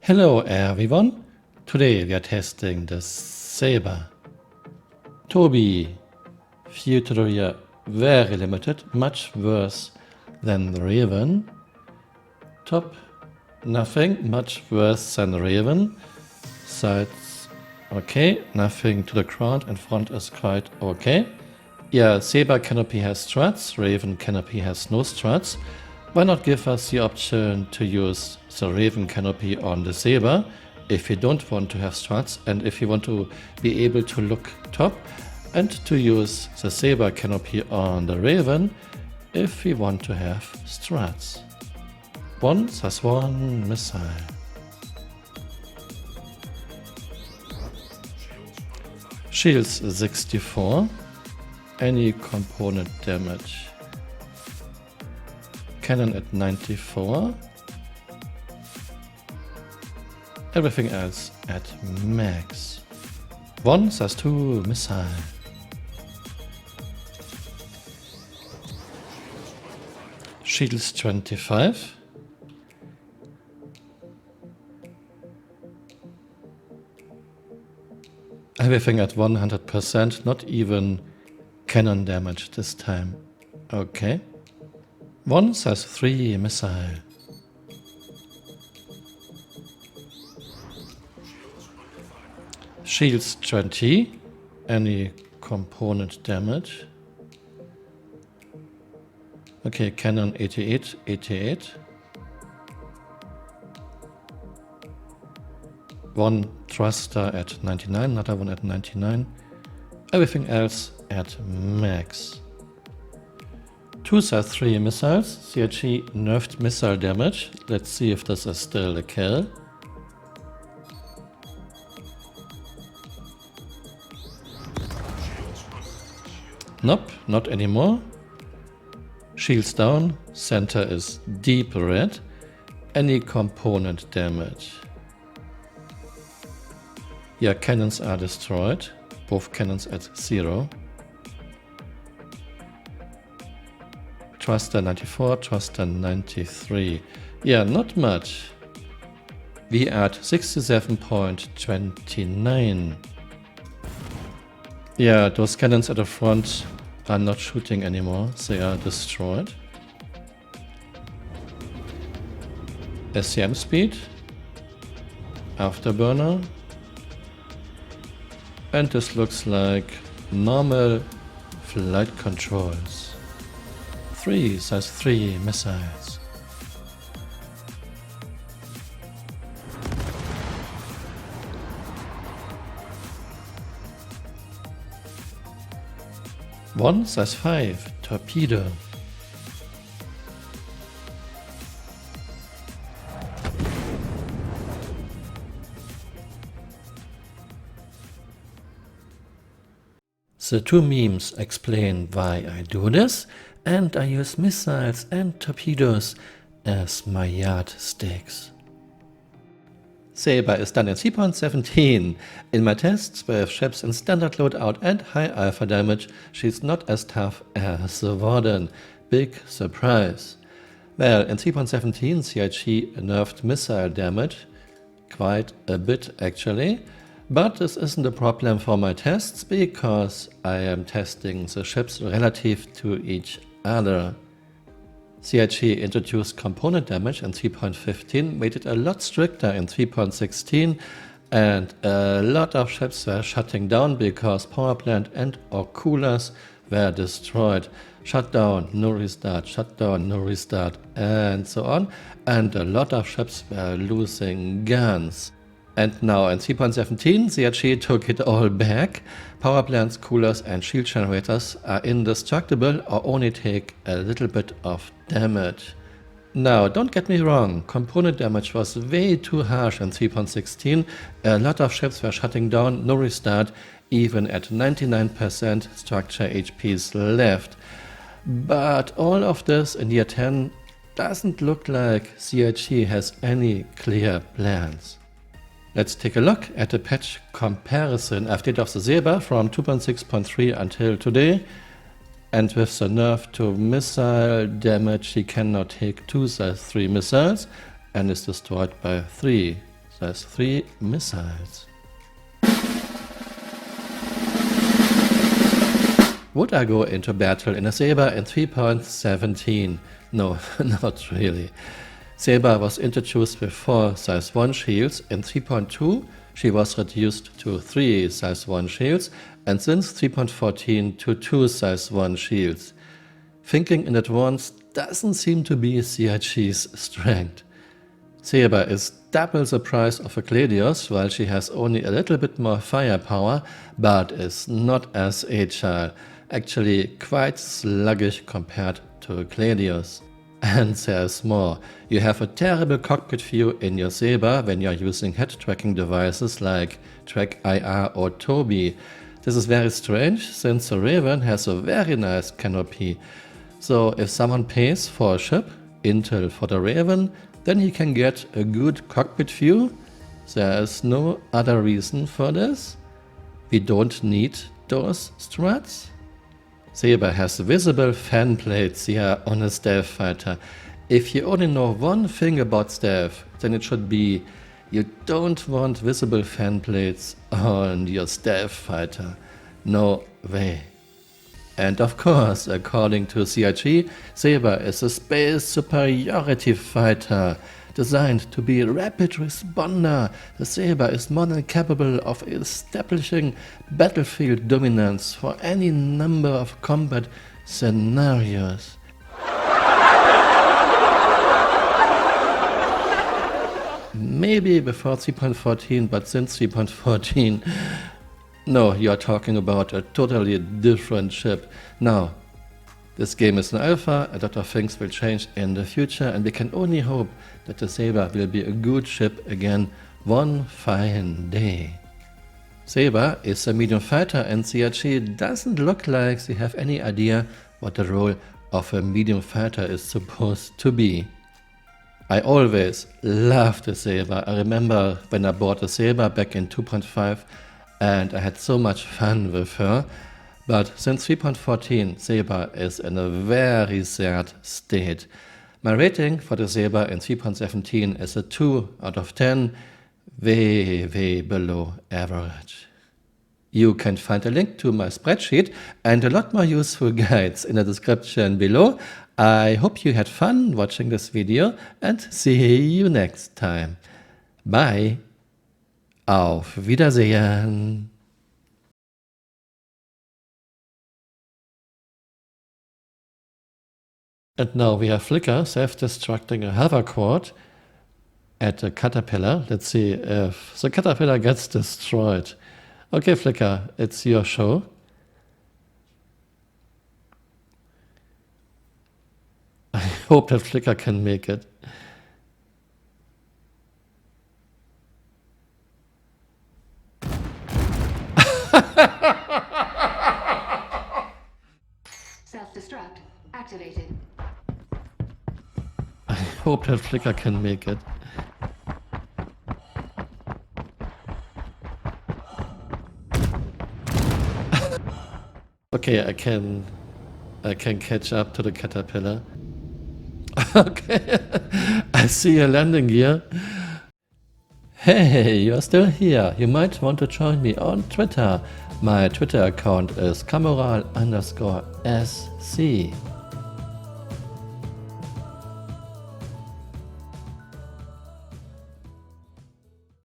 Hello everyone, today we are testing the Saber. Toby, future very limited, much worse than the Raven. Top, nothing, much worse than the Raven. Sides, okay, nothing to the ground, and front is quite okay. Yeah, Saber canopy has struts, Raven canopy has no struts. Why not give us the option to use the Raven canopy on the Saber if you don't want to have struts and if you want to be able to look top, and to use the Saber canopy on the Raven if we want to have struts. One + 1 missile. Shields 64. Any component damage. Cannon at 94. Everything else at max. 1 + 2 missile. Shields 25. Everything at 100%, not even cannon damage this time. Okay. 1 + 3 missile. Shields 20. Any component damage. Okay, cannon 88, 88. 1 thruster at 99, another one at 99. Everything else at max. 2 + 3 missiles. CHE nerfed missile damage. Let's see if this is still a kill. Nope, not anymore. Shields down. Center is deep red. Any component damage. Yeah, cannons are destroyed. Both cannons at 0. Thruster 94, thruster 93. Yeah, not much. We at 67.29. Yeah, those cannons at the front are not shooting anymore. They are destroyed. SCM speed. Afterburner. And this looks like normal flight controls. 3 + 3 missiles. One + 5 torpedo. The two memes explain why I do this, and I use missiles and torpedoes as my yardsticks. Saber is done in 3.17. In my tests with ships in standard loadout and high alpha damage, she's not as tough as the Warden. Big surprise. Well, in 3.17 CHE nerfed missile damage, quite a bit actually. But this isn't a problem for my tests because I am testing the ships relative to each other. CHE introduced component damage in 3.15, made it a lot stricter in 3.16, and a lot of ships were shutting down because power plant and or coolers were destroyed. Shut down, no restart, shut down, no restart, and so on. And a lot of ships were losing guns. And now in 3.17, CHE took it all back. Power plants, coolers and shield generators are indestructible or only take a little bit of damage. Now, don't get me wrong, component damage was way too harsh in 3.16. A lot of ships were shutting down, no restart, even at 99% structure HPs left. But all of this in year 10 doesn't look like CHE has any clear plans. Let's take a look at the patch comparison update of the Saber from 2.6.3 until today. And with the nerf to missile damage, he can now take 2 + 3 missiles and is destroyed by 3 There's 3 missiles. Would I go into battle in a Saber in 3.17? No, not really. Saber was introduced with 4 size 1 shields. In 3.2 she was reduced to 3 size 1 shields, and since 3.14 to 2 size 1 shields. Thinking in advance doesn't seem to be CIG's strength. Saber is double the price of a Gladius, while she has only a little bit more firepower, but is not as agile, actually quite sluggish compared to a Gladius. And there's more. You have a terrible cockpit view in your Saber when you're using head tracking devices like TrackIR or Toby. This is very strange, since the Raven has a very nice canopy. So if someone pays for a ship, Intel for the Raven, then he can get a good cockpit view. There is no other reason for this. We don't need those struts. Saber has visible fan plates here on a stealth fighter. If you only know one thing about stealth, then it should be you don't want visible fan plates on your stealth fighter. No way. And of course, according to CIG, Saber is a space superiority fighter designed to be a rapid responder. The Saber is more than capable of establishing battlefield dominance for any number of combat scenarios. Maybe before 3.14, but since 3.14, no, you are talking about a totally different ship. Now, this game is an alpha, a lot of things will change in the future, and we can only hope that the Saber will be a good ship again one fine day. Saber is a medium fighter, and CIG doesn't look like they have any idea what the role of a medium fighter is supposed to be. I always loved the Saber. I remember when I bought the Saber back in 2.5 and I had so much fun with her. But since 3.14, Saber is in a very sad state. My rating for the Saber in 3.17 is a 2 out of 10, way below average. You can find a link to my spreadsheet and a lot more useful guides in the description below. I hope you had fun watching this video and see you next time. Bye. Auf Wiedersehen. And now we have Flicker self-destructing a hoverboard at a caterpillar. Let's see if the caterpillar gets destroyed. Okay, Flicker, it's your show. I hope that Flicker can make it. Self-destruct activated. I hope that Flicker can make it. Okay, I can catch up to the caterpillar. Okay, I see a landing gear. Hey, you're still here. You might want to join me on Twitter. My Twitter account is Camural_SC.